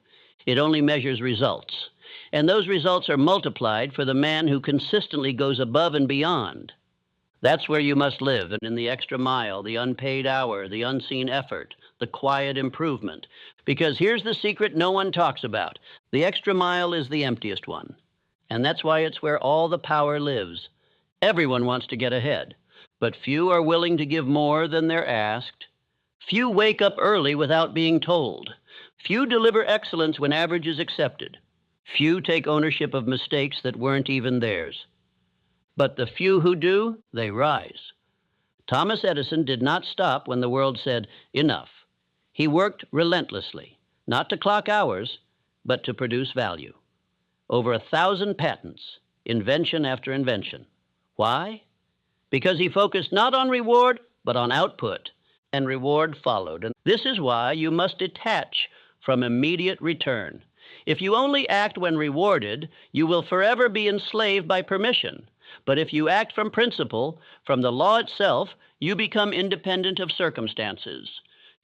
It only measures results. And those results are multiplied for the man who consistently goes above and beyond. That's where you must live, and in the extra mile, the unpaid hour, the unseen effort, the quiet improvement. Because here's the secret no one talks about: the extra mile is the emptiest one. And that's why it's where all the power lives. Everyone wants to get ahead, but few are willing to give more than they're asked. Few wake up early without being told. Few deliver excellence when average is accepted. Few take ownership of mistakes that weren't even theirs. But the few who do, they rise. Thomas Edison did not stop when the world said, enough. He worked relentlessly, not to clock hours, but to produce value. Over 1,000 patents, invention after invention. Why? Because he focused not on reward, but on output, and reward followed. And this is why you must detach from immediate return. If you only act when rewarded, you will forever be enslaved by permission. But if you act from principle, from the law itself, you become independent of circumstances.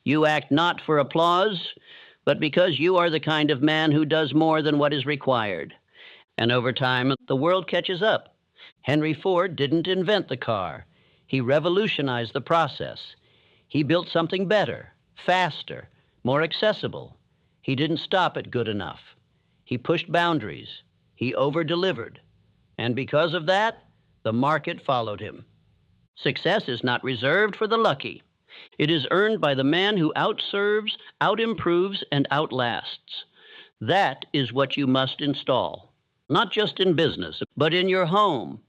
You act not for applause, but because you are the kind of man who does more than what is required. And over time, the world catches up. Henry Ford didn't invent the car. He revolutionized the process. He built something better, faster, more accessible. He didn't stop at good enough. He pushed boundaries. He over-delivered. And because of that, the market followed him. Success is not reserved for the lucky. It is earned by the man who outserves, outimproves, and outlasts. That is what you must install, not just in business, but in your home,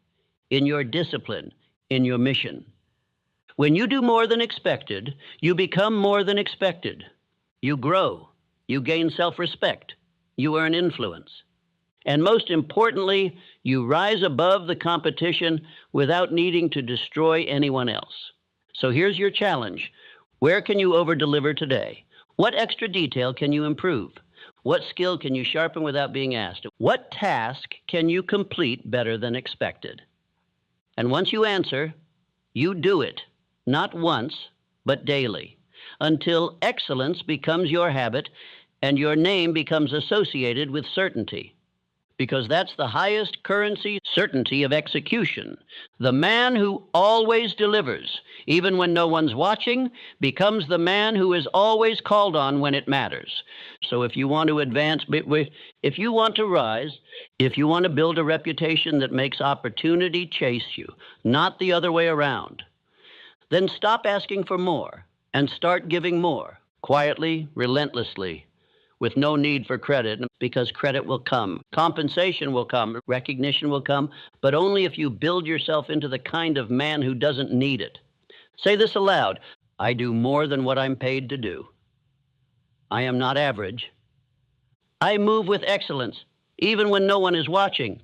in your discipline, in your mission. When you do more than expected, you become more than expected. You grow, You gain self-respect. You earn influence. And most importantly, you rise above the competition without needing to destroy anyone else. So here's your challenge. Where can you over-deliver today? What extra detail can you improve? What skill can you sharpen without being asked? What task can you complete better than expected? And once you answer, you do it, not once, but daily, until excellence becomes your habit and your name becomes associated with certainty. Because that's the highest currency, certainty of execution. The man who always delivers, even when no one's watching, becomes the man who is always called on when it matters. So if you want to advance, if you want to rise, if you want to build a reputation that makes opportunity chase you, not the other way around, then stop asking for more and start giving more, quietly, relentlessly, with no need for credit, because credit will come. Compensation will come. Recognition will come, but only if you build yourself into the kind of man who doesn't need it. Say this aloud. I do more than what I'm paid to do. I am not average. I move with excellence, even when no one is watching.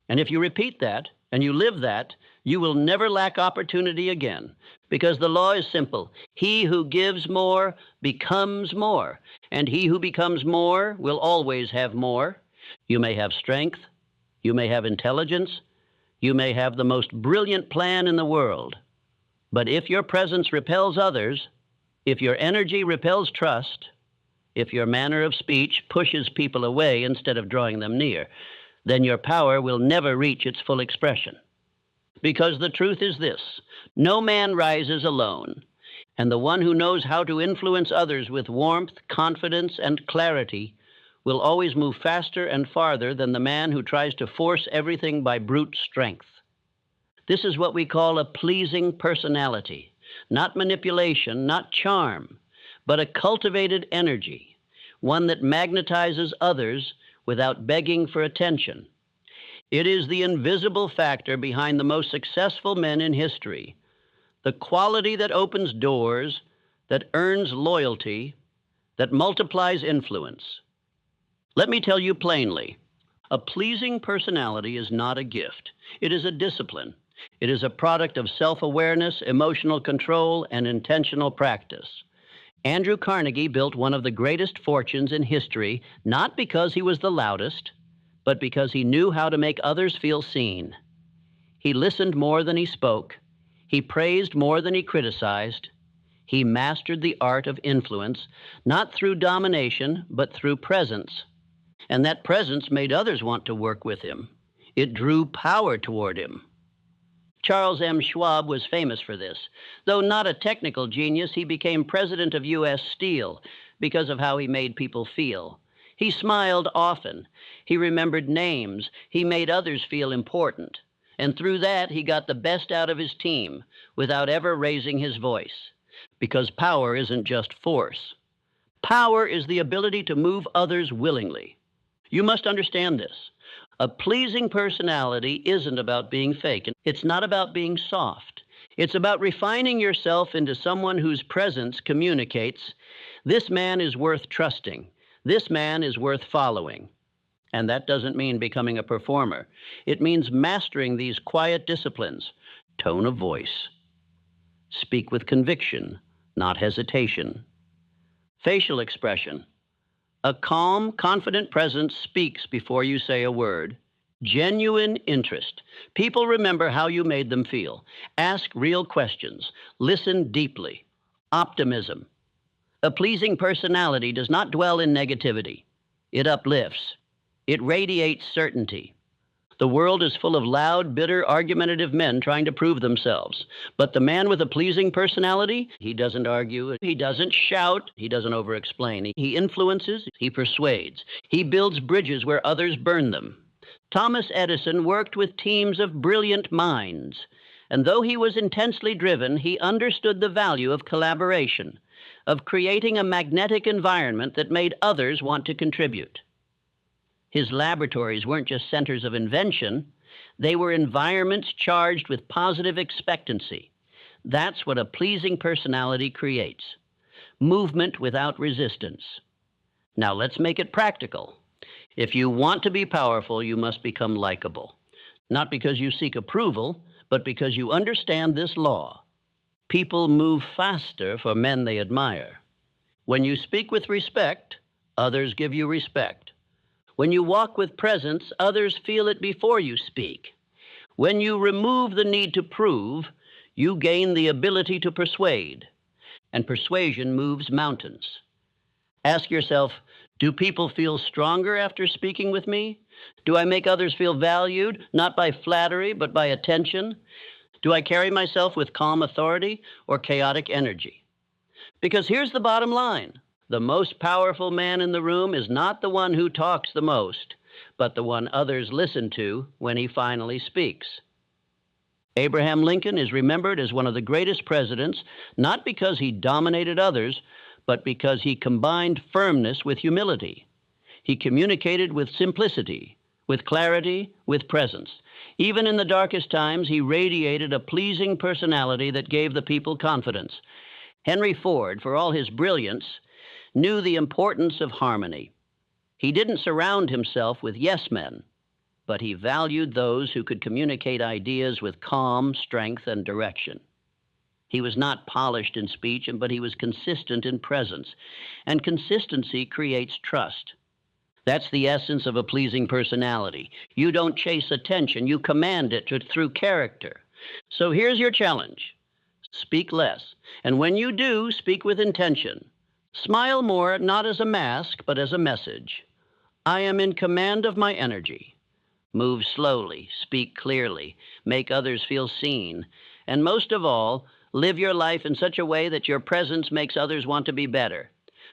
And if you repeat that, and you live that, you will never lack opportunity again, because the law is simple. He who gives more becomes more, and he who becomes more will always have more. You may have strength, you may have intelligence, you may have the most brilliant plan in the world, but if your presence repels others, if your energy repels trust, if your manner of speech pushes people away instead of drawing them near, then your power will never reach its full expression. Because the truth is this: no man rises alone, and the one who knows how to influence others with warmth, confidence, and clarity will always move faster and farther than the man who tries to force everything by brute strength. This is what we call a pleasing personality, not manipulation, not charm, but a cultivated energy, one that magnetizes others without begging for attention. It is the invisible factor behind the most successful men in history, the quality that opens doors, that earns loyalty, that multiplies influence. Let me tell you plainly, a pleasing personality is not a gift. It is a discipline. It is a product of self-awareness, emotional control, and intentional practice. Andrew Carnegie built one of the greatest fortunes in history, not because he was the loudest, but because he knew how to make others feel seen. He listened more than he spoke. He praised more than he criticized. He mastered the art of influence, not through domination, but through presence. And that presence made others want to work with him. It drew power toward him. Charles M. Schwab was famous for this. Though not a technical genius, he became president of U.S. Steel because of how he made people feel. He smiled often. He remembered names. He made others feel important. And through that, he got the best out of his team without ever raising his voice. Because power isn't just force. Power is the ability to move others willingly. You must understand this. A pleasing personality isn't about being fake. It's not about being soft. It's about refining yourself into someone whose presence communicates, this man is worth trusting. This man is worth following. And that doesn't mean becoming a performer. It means mastering these quiet disciplines. Tone of voice. Speak with conviction, not hesitation. Facial expression. A calm, confident presence speaks before you say a word. Genuine interest. People remember how you made them feel. Ask real questions. Listen deeply. Optimism. A pleasing personality does not dwell in negativity. It uplifts. It radiates certainty. The world is full of loud, bitter, argumentative men trying to prove themselves. But the man with a pleasing personality, he doesn't argue, he doesn't shout, he doesn't over-explain. He influences, he persuades. He builds bridges where others burn them. Thomas Edison worked with teams of brilliant minds. And though he was intensely driven, he understood the value of collaboration, of creating a magnetic environment that made others want to contribute. His laboratories weren't just centers of invention. They were environments charged with positive expectancy. That's what a pleasing personality creates. Movement without resistance. Now let's make it practical. If you want to be powerful, you must become likable. Not because you seek approval, but because you understand this law. People move faster for men they admire. When you speak with respect, others give you respect. When you walk with presence, others feel it before you speak. When you remove the need to prove, you gain the ability to persuade, and persuasion moves mountains. Ask yourself, do people feel stronger after speaking with me? Do I make others feel valued, not by flattery, but by attention? Do I carry myself with calm authority or chaotic energy? Because here's the bottom line. The most powerful man in the room is not the one who talks the most, but the one others listen to when he finally speaks. Abraham Lincoln is remembered as one of the greatest presidents, not because he dominated others, but because he combined firmness with humility. He communicated with simplicity, with clarity, with presence. Even in the darkest times, he radiated a pleasing personality that gave the people confidence. Henry Ford, for all his brilliance, knew the importance of harmony. He didn't surround himself with yes men, but he valued those who could communicate ideas with calm, strength, and direction. He was not polished in speech, but he was consistent in presence, and consistency creates trust. That's the essence of a pleasing personality. You don't chase attention, you command it through character. So here's your challenge. Speak less, and when you do, speak with intention. Smile more, not as a mask, but as a message. I am in command of my energy. Move slowly, speak clearly, make others feel seen, and most of all, live your life in such a way that your presence makes others want to be better.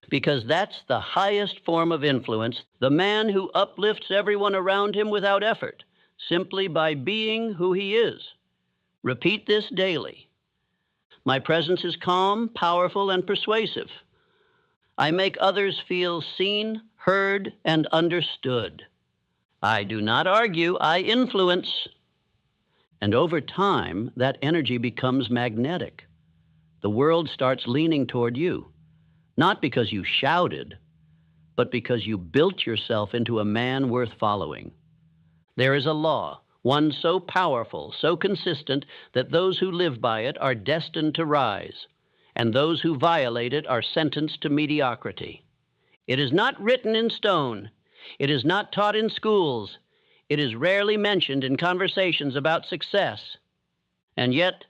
Because that's the highest form of influence, the man who uplifts everyone around him without effort, simply by being who he is. Repeat this daily. My presence is calm, powerful, and persuasive. I make others feel seen, heard, and understood. I do not argue, I influence. And over time, that energy becomes magnetic. The world starts leaning toward you, not because you shouted, but because you built yourself into a man worth following. There is a law, one so powerful, so consistent, that those who live by it are destined to rise, and those who violate it are sentenced to mediocrity. It is not written in stone. It is not taught in schools. It is rarely mentioned in conversations about success. And yet,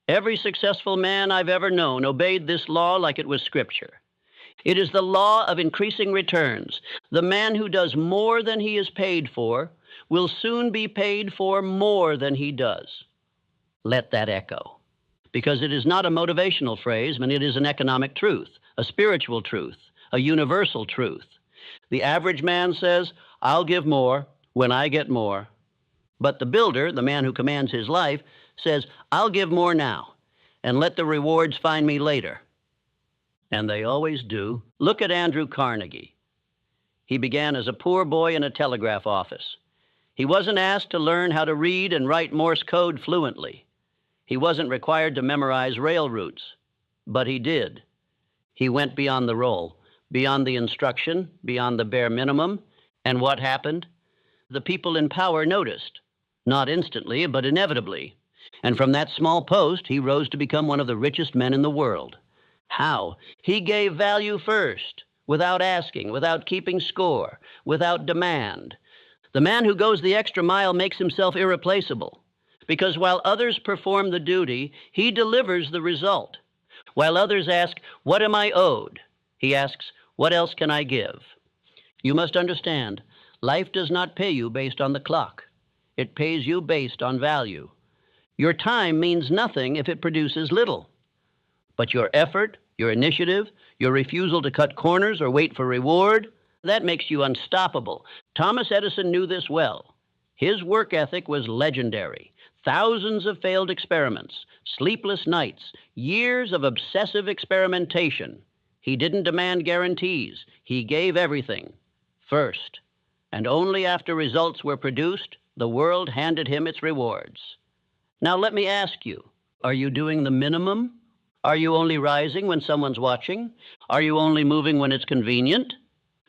every successful man I've ever known obeyed this law like it was scripture. It is the law of increasing returns. The man who does more than he is paid for will soon be paid for more than he does. Let that echo. Because it is not a motivational phrase, but it is an economic truth, a spiritual truth, a universal truth. The average man says, I'll give more when I get more. But the builder, the man who commands his life, says, I'll give more now, and let the rewards find me later. And they always do. Look at Andrew Carnegie. He began as a poor boy in a telegraph office. He wasn't asked to learn how to read and write Morse code fluently. He wasn't required to memorize rail routes, but he did. He went beyond the role, beyond the instruction, beyond the bare minimum. And what happened? The people in power noticed, not instantly, but inevitably. And from that small post, he rose to become one of the richest men in the world. How? He gave value first, without asking, without keeping score, without demand. The man who goes the extra mile makes himself irreplaceable, because while others perform the duty, he delivers the result. While others ask, what am I owed? He asks, what else can I give? You must understand, life does not pay you based on the clock. It pays you based on value. Your time means nothing if it produces little. But your effort, your initiative, your refusal to cut corners or wait for reward, that makes you unstoppable. Thomas Edison knew this well. His work ethic was legendary. Thousands of failed experiments, sleepless nights, years of obsessive experimentation. He didn't demand guarantees. He gave everything. First, and only after results were produced, the world handed him its rewards. Now let me ask you, are you doing the minimum? Are you only rising when someone's watching? Are you only moving when it's convenient?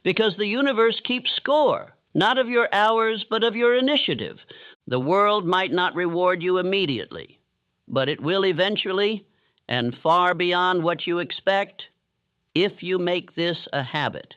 Because the universe keeps score, not of your hours, but of your initiative. The world might not reward you immediately, but it will eventually, and far beyond what you expect, if you make this a habit.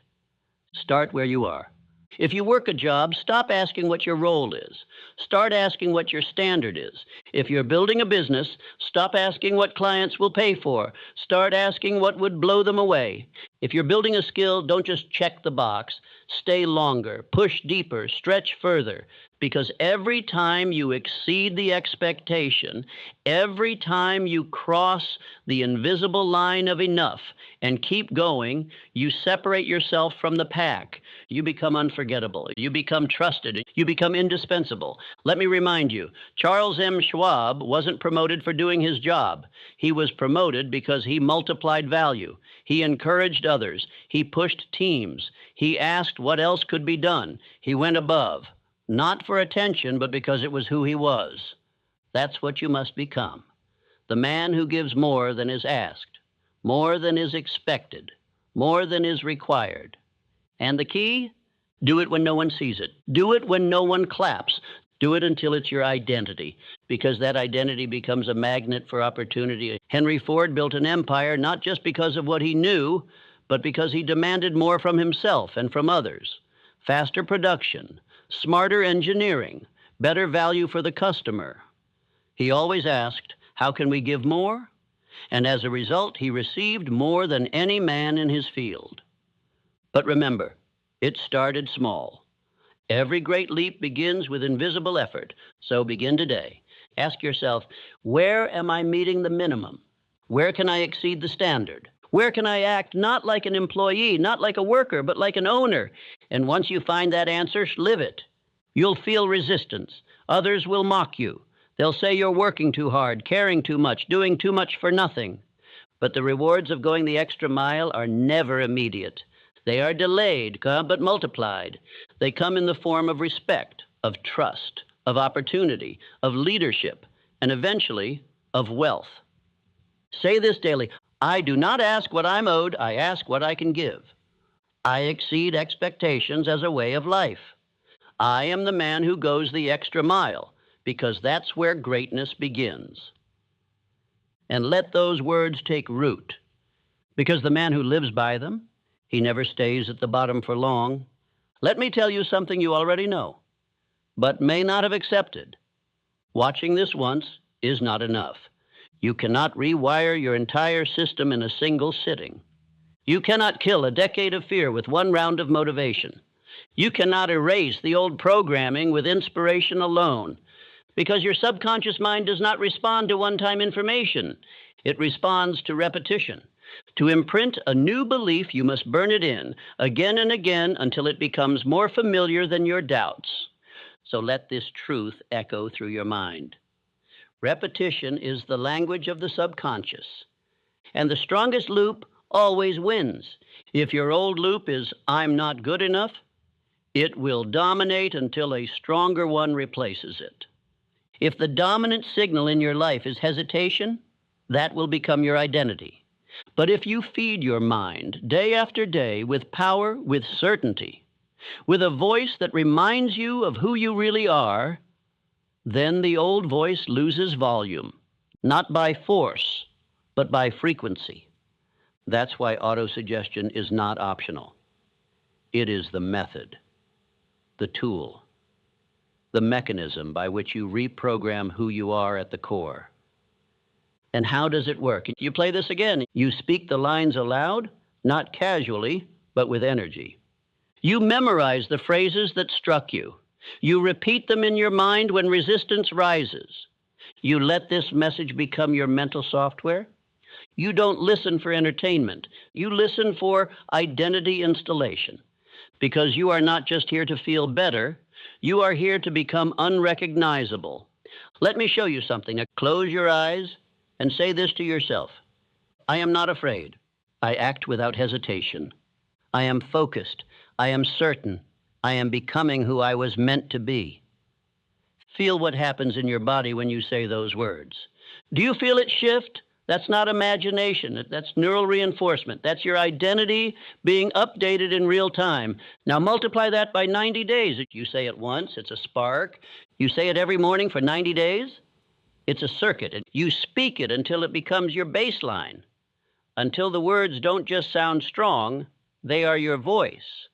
Start where you are. If you work a job, stop asking what your role is. Start asking what your standard is. If you're building a business, stop asking what clients will pay for. Start asking what would blow them away. If you're building a skill, don't just check the box. Stay longer, push deeper, stretch further. Because every time you exceed the expectation, every time you cross the invisible line of enough and keep going, you separate yourself from the pack. You become unforgettable. You become trusted. You become indispensable. Let me remind you, Charles M. Schwab wasn't promoted for doing his job. He was promoted because he multiplied value. He encouraged others. He pushed teams. He asked what else could be done. He went above. Not for attention, but because it was who he was. That's what you must become. The man who gives more than is asked, more than is expected, more than is required. And the key? Do it when no one sees it. Do it when no one claps. Do it until it's your identity, because that identity becomes a magnet for opportunity. Henry Ford built an empire not just because of what he knew, but because he demanded more from himself and from others. Faster production, smarter engineering, better value for the customer. He always asked, how can we give more? And as a result, he received more than any man in his field. But remember, it started small. Every great leap begins with invisible effort, so begin today. Ask yourself, where am I meeting the minimum? Where can I exceed the standard? Where can I act not like an employee, not like a worker, but like an owner? And once you find that answer, live it. You'll feel resistance. Others will mock you. They'll say you're working too hard, caring too much, doing too much for nothing. But the rewards of going the extra mile are never immediate. They are delayed, but multiplied. They come in the form of respect, of trust, of opportunity, of leadership, and eventually of wealth. Say this daily. I do not ask what I'm owed, I ask what I can give. I exceed expectations as a way of life. I am the man who goes the extra mile, because that's where greatness begins. And let those words take root, because the man who lives by them, he never stays at the bottom for long. Let me tell you something you already know, but may not have accepted. Watching this once is not enough. You cannot rewire your entire system in a single sitting. You cannot kill a decade of fear with one round of motivation. You cannot erase the old programming with inspiration alone, because your subconscious mind does not respond to one-time information. It responds to repetition. To imprint a new belief, you must burn it in again and again until it becomes more familiar than your doubts. So let this truth echo through your mind. Repetition is the language of the subconscious, and the strongest loop always wins. If your old loop is, I'm not good enough, it will dominate until a stronger one replaces it. If the dominant signal in your life is hesitation, that will become your identity. But if you feed your mind day after day with power, with certainty, with a voice that reminds you of who you really are, then the old voice loses volume, not by force, but by frequency. That's why autosuggestion is not optional. It is the method, the tool, the mechanism by which you reprogram who you are at the core. And how does it work? You play this again. You speak the lines aloud, not casually, but with energy. You memorize the phrases that struck you. You repeat them in your mind when resistance rises. You let this message become your mental software. You don't listen for entertainment. You listen for identity installation, because you are not just here to feel better. You are here to become unrecognizable. Let me show you something. Close your eyes and say this to yourself. I am not afraid. I act without hesitation. I am focused. I am certain. I am becoming who I was meant to be. Feel what happens in your body when you say those words. Do you feel it shift? That's not imagination. That's neural reinforcement. That's your identity being updated in real time. Now multiply that by 90 days. You say it once, it's a spark. You say it every morning for 90 days, it's a circuit. You speak it until it becomes your baseline, until the words don't just sound strong, they are your voice.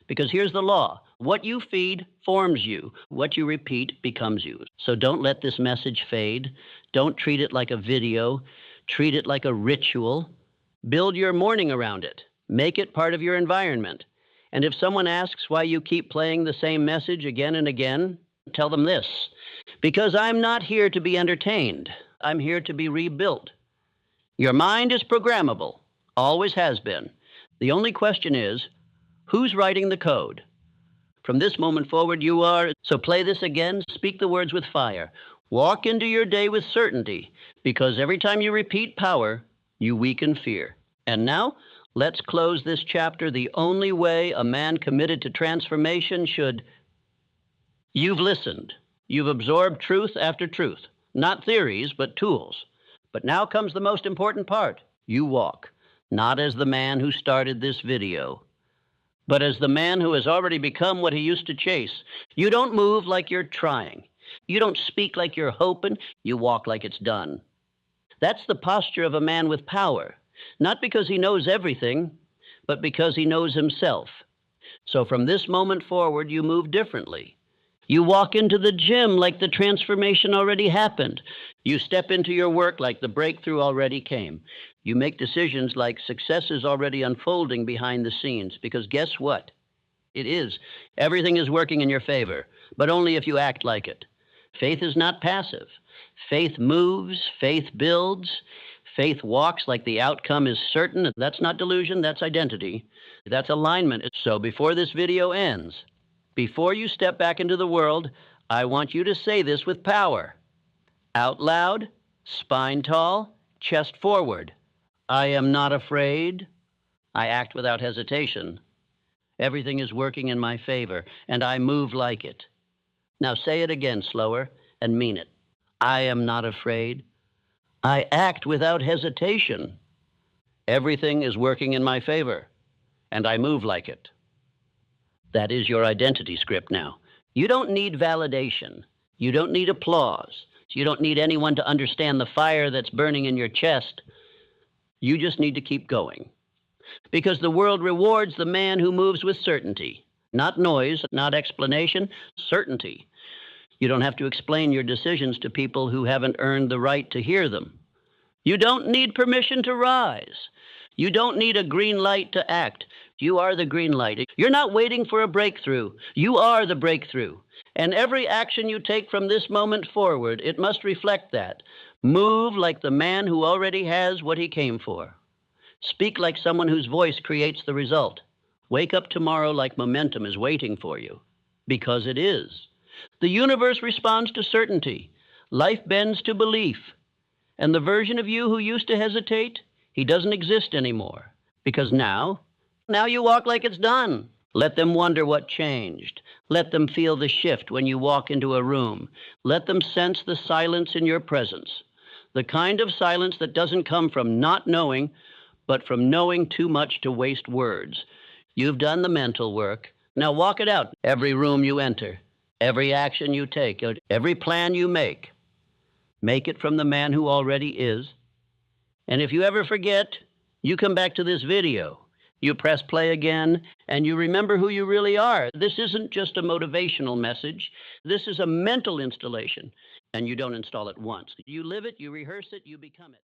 Because here's the law. What you feed forms you. What you repeat becomes you. So don't let this message fade. Don't treat it like a video. Treat it like a ritual. Build your morning around it. Make it part of your environment. And if someone asks why you keep playing the same message again and again, tell them this: because I'm not here to be entertained. I'm here to be rebuilt. Your mind is programmable, always has been. The only question is, who's writing the code? From this moment forward, you are. So play this again. Speak the words with fire. Walk into your day with certainty, because every time you repeat power, you weaken fear. And now, let's close this chapter the only way a man committed to transformation should. You've listened. You've absorbed truth after truth. Not theories, but tools. But now comes the most important part. You walk, not as the man who started this video, but as the man who has already become what he used to chase. You don't move like you're trying. You don't speak like you're hoping. You walk like it's done. That's the posture of a man with power, not because he knows everything, but because he knows himself. So from this moment forward, you move differently. You walk into the gym like the transformation already happened. You step into your work like the breakthrough already came. You make decisions like success is already unfolding behind the scenes, because guess what? It is. Everything is working in your favor, but only if you act like it. Faith is not passive. Faith moves, faith builds, faith walks like the outcome is certain. That's not delusion, that's identity. That's alignment. So before this video ends, before you step back into the world, I want you to say this with power. Out loud, spine tall, chest forward. I am not afraid. I act without hesitation. Everything is working in my favor, and I move like it. Now say it again slower and mean it. I am not afraid. I act without hesitation. Everything is working in my favor, and I move like it. That is your identity script now. You don't need validation. You don't need applause. You don't need anyone to understand the fire that's burning in your chest. You just need to keep going. Because the world rewards the man who moves with certainty. Not noise, not explanation, certainty. You don't have to explain your decisions to people who haven't earned the right to hear them. You don't need permission to rise. You don't need a green light to act. You are the green light. You're not waiting for a breakthrough. You are the breakthrough. And every action you take from this moment forward, it must reflect that. Move like the man who already has what he came for. Speak like someone whose voice creates the result. Wake up tomorrow like momentum is waiting for you. Because it is. The universe responds to certainty. Life bends to belief. And the version of you who used to hesitate, he doesn't exist anymore. Because now you walk like it's done. Let them wonder what changed. Let them feel the shift when you walk into a room. Let them sense the silence in your presence. The kind of silence that doesn't come from not knowing, but from knowing too much to waste words. You've done the mental work. Now walk it out. Every room you enter, every action you take, every plan you make it from the man who already is. And if you ever forget, you come back to this video. You press play again, and you remember who you really are. This isn't just a motivational message. This is a mental installation, and you don't install it once. You live it, you rehearse it, you become it.